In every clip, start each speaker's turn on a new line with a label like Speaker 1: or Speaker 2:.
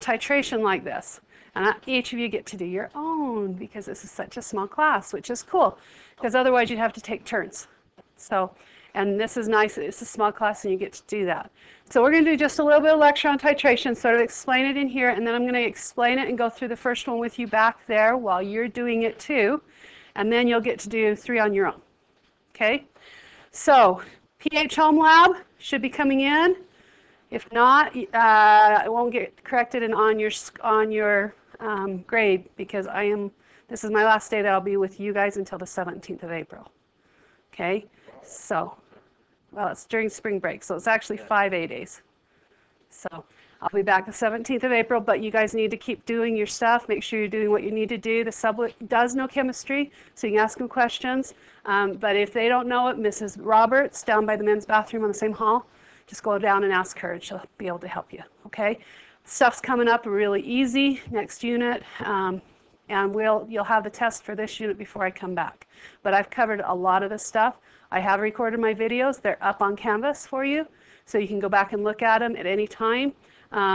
Speaker 1: titration like this. And each of you get to do your own because this is such a small class, which is cool because otherwise you'd have to take turns. So, and this is nice. It's a small class and you get to do that. So we're going to do just a little bit of lecture on titration, sort of explain it in here, and then I'm going to explain it and go through the first one with you back there while you're doing it too. And then you'll get to do 3 on your own. Okay? So pH Home Lab should be coming in. If not, it won't get corrected and on your grade because this is my last day that I'll be with you guys until the 17th of April. Okay? So, well, it's during spring break, so it's actually 5 A-days. So I'll be back the 17th of April, but you guys need to keep doing your stuff. Make sure you're doing what you need to do. The sublet does know chemistry, so you can ask them questions. But if they don't know it, Mrs. Roberts down by the men's bathroom on the same hall, just go down and ask her, and she'll be able to help you, okay? Stuff's coming up really easy next unit, and you'll have the test for this unit before I come back. But I've covered a lot of this stuff. I have recorded my videos. They're up on Canvas for you, so you can go back and look at them at any time.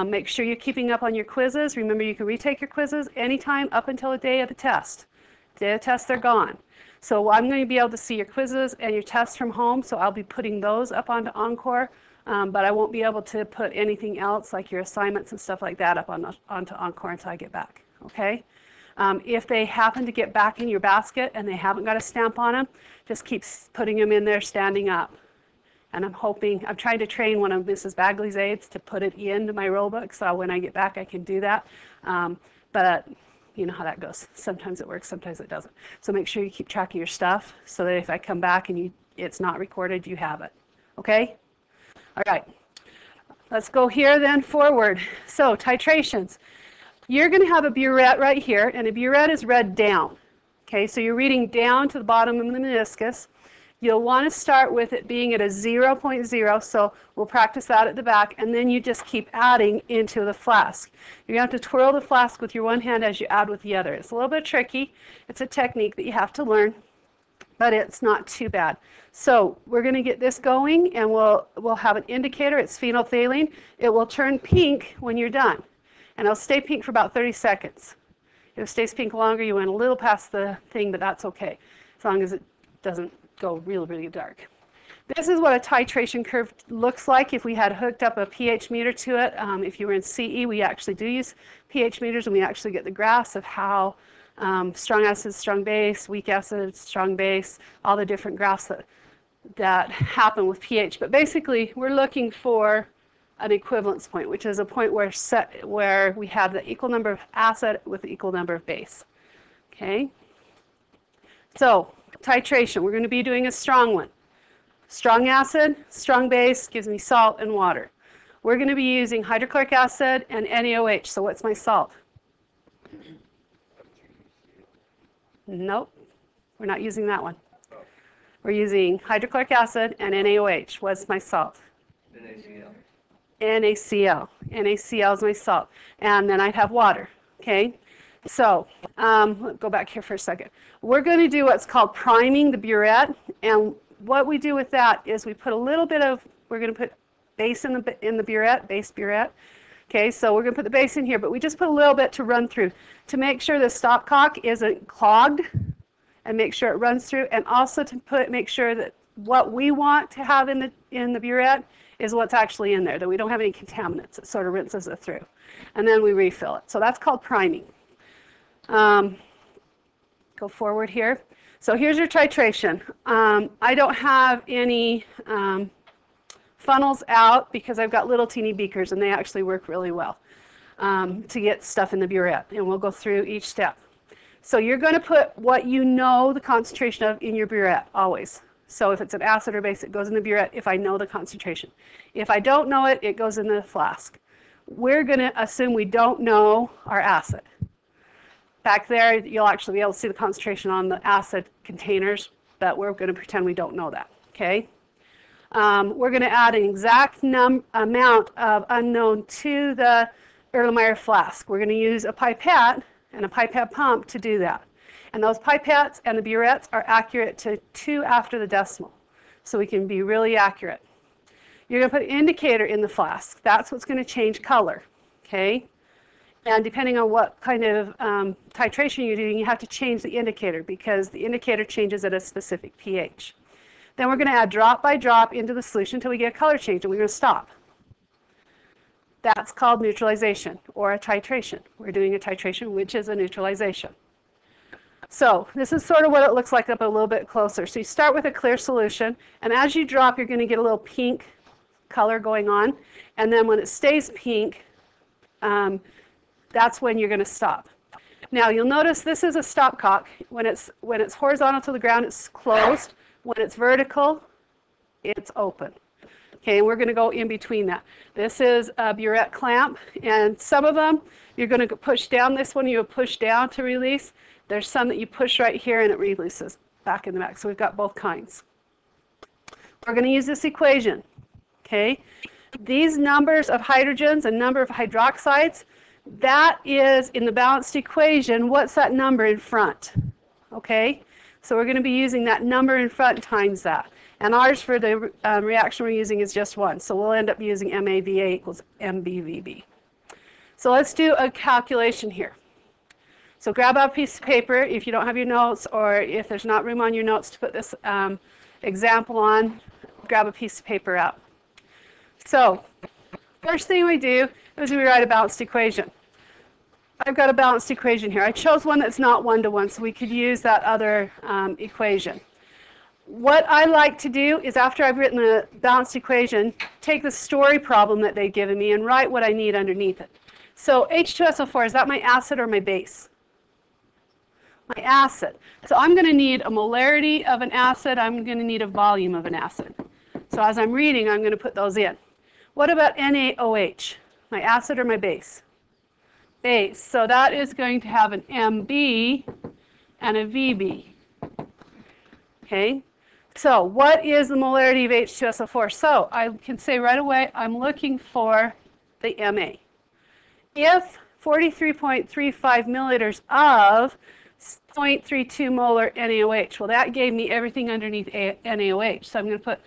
Speaker 1: Make sure you're keeping up on your quizzes. Remember, you can retake your quizzes anytime up until the day of the test. The day of the test, they're gone. So I'm going to be able to see your quizzes and your tests from home, so I'll be putting those up onto Encore, but I won't be able to put anything else like your assignments and stuff like that up onto Encore until I get back, okay? If they happen to get back in your basket and they haven't got a stamp on them, just keep putting them in there standing up. And I'm trying to train one of Mrs. Bagley's aides to put it into my roll book, so when I get back I can do that. But you know how that goes. Sometimes it works, sometimes it doesn't. So make sure you keep track of your stuff so that if I come back and it's not recorded, you have it. Okay? All right. Let's go here then forward. So titrations. You're going to have a burette right here, and a burette is read down. Okay, so you're reading down to the bottom of the meniscus. You'll want to start with it being at a 0.0, so we'll practice that at the back, and then you just keep adding into the flask. You're going to have to twirl the flask with your one hand as you add with the other. It's a little bit tricky. It's a technique that you have to learn, but it's not too bad. So we're going to get this going, and we'll have an indicator. It's phenolphthalein. It will turn pink when you're done, and it'll stay pink for about 30 seconds. If it stays pink longer, you went a little past the thing, but that's okay, as long as it doesn't go really, really dark. This is what a titration curve looks like if we had hooked up a pH meter to it. If you were in CE, we actually do use pH meters, and we actually get the graphs of how strong acid, strong base, weak acid, strong base, all the different graphs that happen with pH. But basically, we're looking for an equivalence point, which is a point where we have the equal number of acid with the equal number of base. Okay? So, titration, we're going to be doing a strong one. Strong acid, strong base gives me salt and water. We're going to be using hydrochloric acid and NaOH. So what's my salt? Nope, we're not using that one. We're using hydrochloric acid and NaOH. What's my salt? NaCl. NaCl. NaCl is my salt. And then I'd have water. Okay? So, let's go back here for a second. We're going to do what's called priming the burette, and what we do with that is we put a little bit of, we're going to put base in the burette, base burette. Okay, so we're going to put the base in here, but we just put a little bit to run through to make sure the stopcock isn't clogged and make sure it runs through, and also to make sure that what we want to have in the burette is what's actually in there, that we don't have any contaminants. It sort of rinses it through. And then we refill it. So that's called priming. Go forward here. So here's your titration. I don't have any funnels out because I've got little teeny beakers, and they actually work really well to get stuff in the burette. And we'll go through each step. So you're going to put what you know the concentration of in your burette, always. So if it's an acid or base, it goes in the burette if I know the concentration. If I don't know it, it goes in the flask. We're going to assume we don't know our acid. Back there, you'll actually be able to see the concentration on the acid containers, but we're going to pretend we don't know that, okay? We're going to add an exact amount of unknown to the Erlenmeyer flask. We're going to use a pipette and a pipette pump to do that. And those pipettes and the burettes are accurate to 2 after the decimal, so we can be really accurate. You're going to put an indicator in the flask. That's what's going to change color, okay? And depending on what kind of titration you're doing, you have to change the indicator because the indicator changes at a specific pH. Then we're going to add drop by drop into the solution until we get a color change, and we're going to stop. That's called neutralization or a titration. We're doing a titration, which is a neutralization. So this is sort of what it looks like up a little bit closer. So you start with a clear solution, and as you drop, you're going to get a little pink color going on. And then when it stays pink, that's when you're going to stop. Now you'll notice this is a stopcock. When it's horizontal to the ground, it's closed. When it's vertical, it's open. Okay, and we're going to go in between that. This is a burette clamp, and some of them you're going to push down. This one you push down to release. There's some that you push right here and it releases back in the back. So we've got both kinds. We're going to use this equation. Okay, these numbers of hydrogens and number of hydroxides, that is in the balanced equation. What's that number in front? Okay, so we're going to be using that number in front times that. And ours for the reaction we're using is just 1. So we'll end up using MAVA equals MBVB. So let's do a calculation here. So grab a piece of paper if you don't have your notes, or if there's not room on your notes to put this example on, grab a piece of paper out. So first thing we do is we write a balanced equation. I've got a balanced equation here. I chose one that's not 1-to-1, so we could use that other equation. What I like to do is, after I've written the balanced equation, take the story problem that they've given me and write what I need underneath it. So H2SO4, is that my acid or my base? My acid. So I'm going to need a molarity of an acid. I'm going to need a volume of an acid. So as I'm reading, I'm going to put those in. What about NaOH? My acid or my base? Base. So that is going to have an Mb and a Vb. Okay. So what is the molarity of H2SO4? So I can say right away, I'm looking for the Ma. If 43.35 milliliters of 0.32 molar NaOH, well, that gave me everything underneath NaOH. So I'm going to put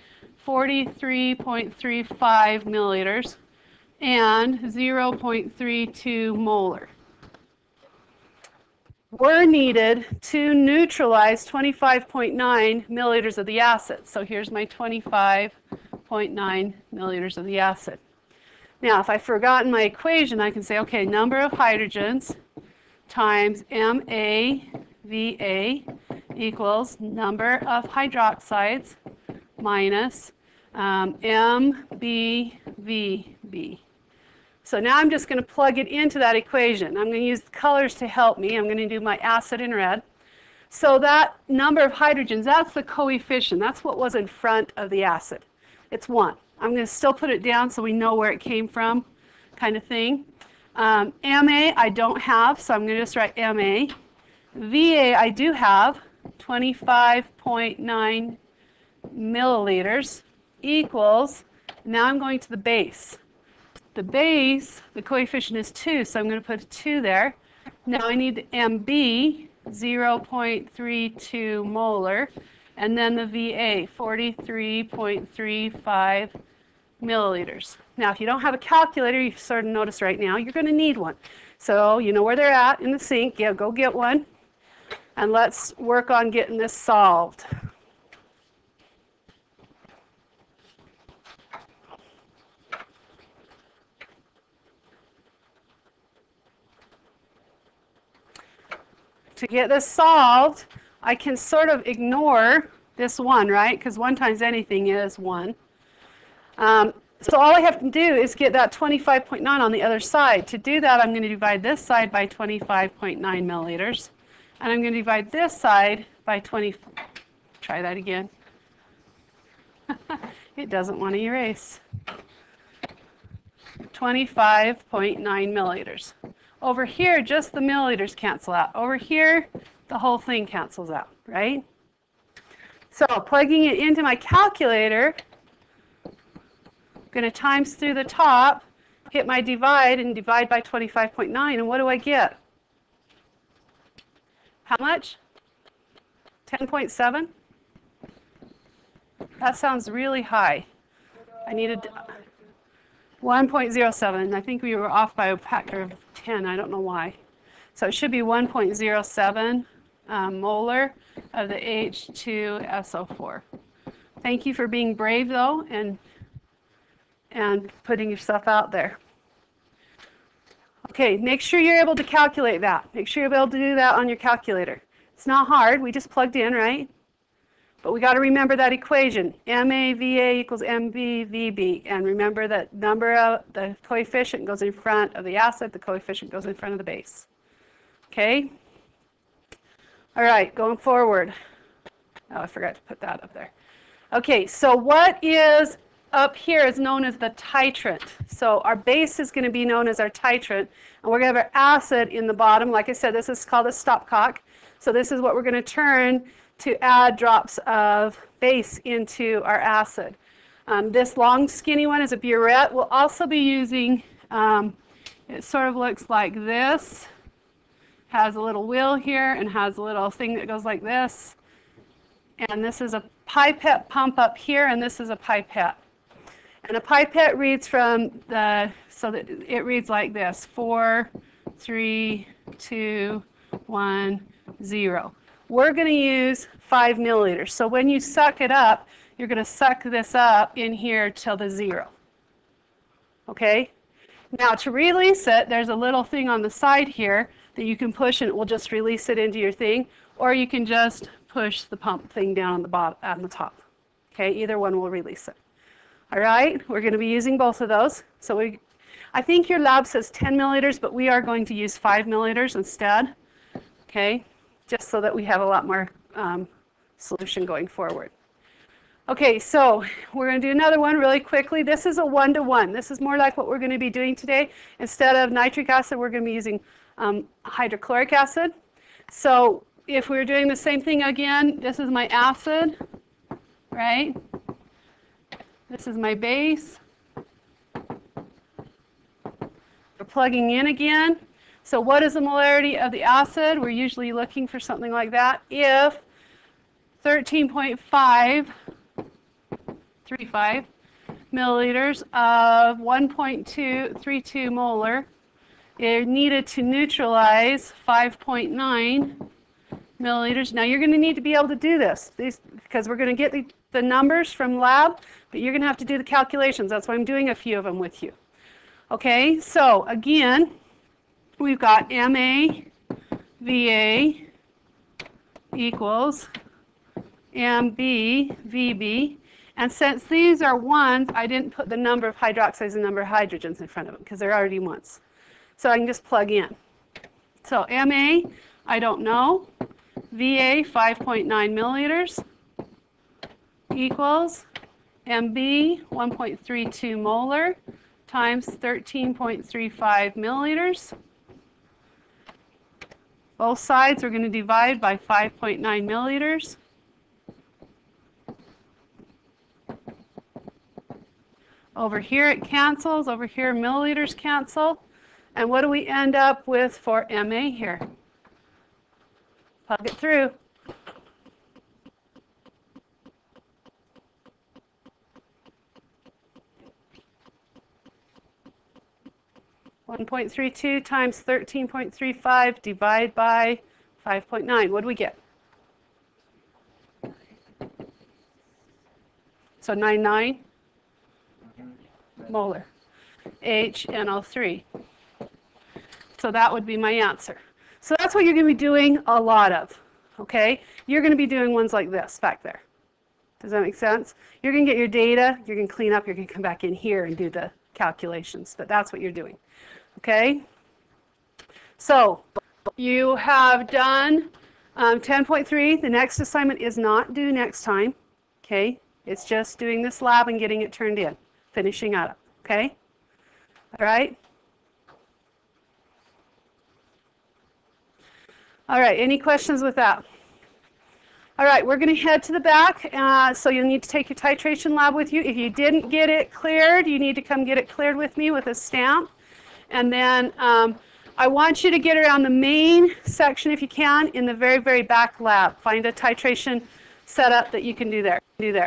Speaker 1: 43.35 milliliters and 0.32 molar. Were needed to neutralize 25.9 milliliters of the acid. So here's my 25.9 milliliters of the acid. Now, if I've forgotten my equation, I can say, okay, number of hydrogens times MaVa equals number of hydroxides minus MbVb. So now I'm just going to plug it into that equation. I'm going to use the colors to help me. I'm going to do my acid in red. So that number of hydrogens, that's the coefficient. That's what was in front of the acid. It's 1. I'm going to still put it down so we know where it came from, kind of thing. Ma I don't have, so I'm going to just write Ma. Va I do have, 25.9 milliliters equals, now I'm going to the base. The base, the coefficient is 2, so I'm going to put a 2 there. Now I need the Mb, 0.32 molar, and then the Va, 43.35 milliliters. Now, if you don't have a calculator, you sort of notice right now, you're going to need one. So you know where they're at in the sink. Yeah, go get one. And let's work on getting this solved. To get this solved, I can sort of ignore this 1, right? Because 1 times anything is 1. So all I have to do is get that 25.9 on the other side. To do that, I'm going to divide this side by 25.9 milliliters. And I'm going to divide this side by 20. Try that again. It doesn't want to erase. 25.9 milliliters. Over here, just the milliliters cancel out. Over here, the whole thing cancels out, right? So plugging it into my calculator, I'm going to times through the top, hit my divide, and divide by 25.9, and what do I get? How much? 10.7? That sounds really high. I needed 1.07. I think we were off by a factor of 10. I don't know why. So it should be 1.07 molar of the H2SO4. Thank you for being brave, though, and putting yourself out there. Okay, make sure you're able to calculate that. Make sure you're able to do that on your calculator. It's not hard. We just plugged in, right? But we got to remember that equation. MAVA equals MBVB. And remember that number of the coefficient goes in front of the acid. The coefficient goes in front of the base. Okay? All right, going forward. Oh, I forgot to put that up there. Okay, so what is up here is known as the titrant. So our base is going to be known as our titrant. And we're going to have our acid in the bottom. Like I said, this is called a stopcock. So this is what we're going to turn to add drops of base into our acid. This long skinny one is a burette. We'll also be using, it sort of looks like this. Has a little wheel here and has a little thing that goes like this. And this is a pipette pump up here, and this is a pipette. And a pipette reads from the, so that it reads like this: 4, 3, 2, 1, 0. We're going to use 5 milliliters. So when you suck it up, you're going to suck this up in here till the 0. Okay? Now to release it, there's a little thing on the side here that you can push and it will just release it into your thing, or you can just push the pump thing down on the bottom, on the top. Okay? Either one will release it. All right? We're going to be using both of those. So I think your lab says 10 milliliters, but we are going to use 5 milliliters instead. Okay? Just so that we have a lot more solution going forward. Okay, so we're going to do another one really quickly. This is a 1-to-1. This is more like what we're going to be doing today. Instead of nitric acid, we're going to be using hydrochloric acid. So if we were doing the same thing again, this is my acid, right? This is my base. We're plugging in again. So what is the molarity of the acid? We're usually looking for something like that. If 13.535 milliliters of 1.232 molar is needed to neutralize 5.9 milliliters. Now you're going to need to be able to do this because we're going to get the numbers from lab, but you're going to have to do the calculations. That's why I'm doing a few of them with you. Okay, so again, we've got MAVA equals MBVB. And since these are ones, I didn't put the number of hydroxides and number of hydrogens in front of them because they're already ones. So I can just plug in. So MA, I don't know. VA, 5.9 milliliters equals MB, 1.32 molar times 13.35 milliliters. Both sides are going to divide by 5.9 milliliters. Over here it cancels. Over here milliliters cancel. And what do we end up with for MA here? Plug it through. .32 times 13.35 divide by 5.9. What do we get? So 99 molar HNO3. So that would be my answer. So that's what you're going to be doing a lot of. Okay? You're going to be doing ones like this back there. Does that make sense? You're going to get your data, you're going to clean up, you're going to come back in here and do the calculations. But that's what you're doing. Okay? So you have done 10.3. The next assignment is not due next time. Okay? It's just doing this lab and getting it turned in, finishing up. Okay? All right? All right, any questions with that? All right, we're going to head to the back. So you'll need to take your titration lab with you. If you didn't get it cleared, you need to come get it cleared with me with a stamp. And then I want you to get around the main section if you can in the very, very back lab. Find a titration setup that you can do there.